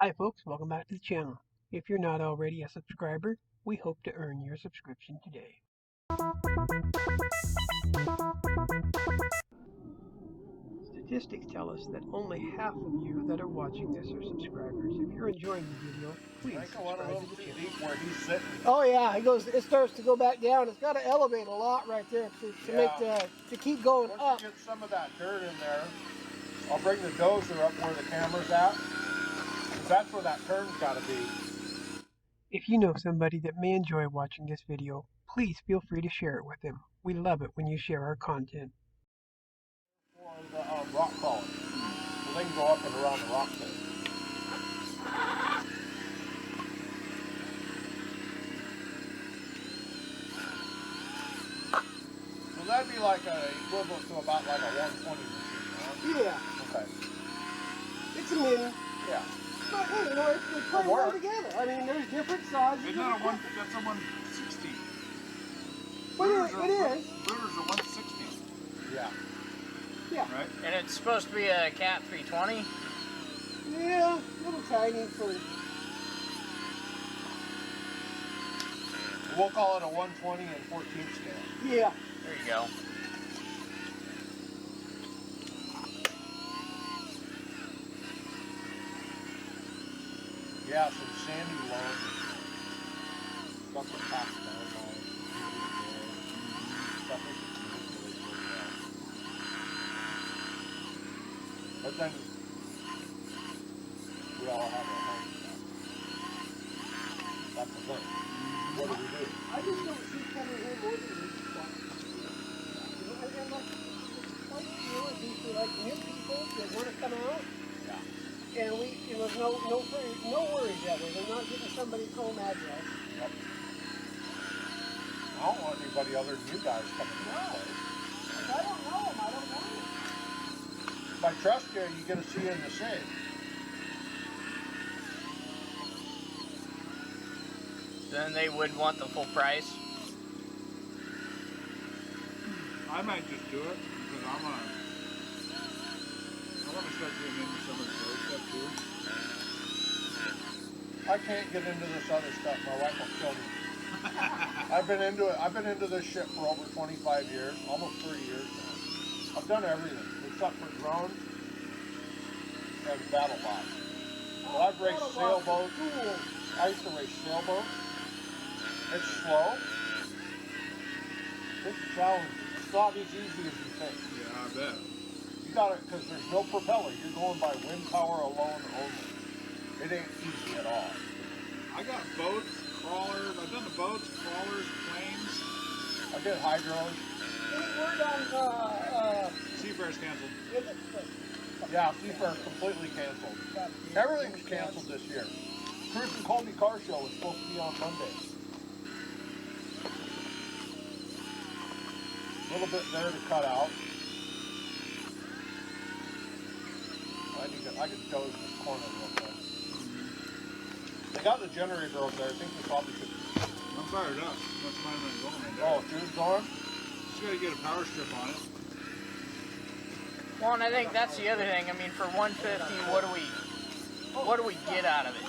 Hi folks, welcome back to the channel. If you're not already a subscriber, we hope to earn your subscription today. Statistics tell us that only half of you that are watching this are subscribers. If you're enjoying the video, please subscribe to the channel. Oh yeah, it starts to go back down. It's got to elevate a lot right there to keep going up. Once you get some of that dirt in there, I'll bring the dozer up where the camera's at. That's where that turn's got to be. If you know somebody that may enjoy watching this video, please feel free to share it with them. We love it when you share our content. For the rock crawler. So they can go up and around the rock bed. So that'd be like equivalent to about like a 120 machine, huh? Yeah. Okay. It's a mini. Yeah. But hey, you know, they play well together. I mean, there's different sizes. Isn't that that's a 160. But it is. Bruder's a 160. Yeah. Yeah. Right? And it's supposed to be a Cat 320? Yeah, a little tiny for... We'll call it a 120 and 14 scale. Yeah. There you go. Yeah, some sandy loam. Got the top down on it. Stuff we could manipulate really well. But then we all have our home stuff. That's the thing. What do we do? I just don't see coming here more than these spots. You know, and like, it's quite few of these like new people that want to come out. Yeah. And there's no worries that way. They're not getting somebody's home address. Yep. I don't want anybody other than you guys coming to this place. If I don't know them, I don't know them. If I trust you, you get to see in the same. Then they would want the full price. I might just do it because I want to start getting into some of the road stuff too. I can't get into this other stuff. My wife will kill me. I've been into it. I've been into this shit for over 25 years, almost 30 years now. I've done everything except for drones and battle bots. But I've raced sailboats. I used to race sailboats. It's slow. It's challenging. It's not as easy as you think. Yeah, I bet. You got it because there's no propeller. You're going by wind power alone only. It ain't easy at all. I got boats, crawlers. I've done the boats, crawlers, planes. I did hydros. Any word on, Seafarers canceled. Yeah, Seafair completely canceled. Everything's canceled this year. Cruise and Colby Car Show was supposed to be on Monday. A little bit there to cut out. I could doze this corner real quick. They got the generator over there. I think we probably could. I'm fired up. That's mine when I'm going. Oh, Drew's going? Just got to get a power strip on it. Well, and I think that's the other thing. I mean, for 150, what do we get out of it?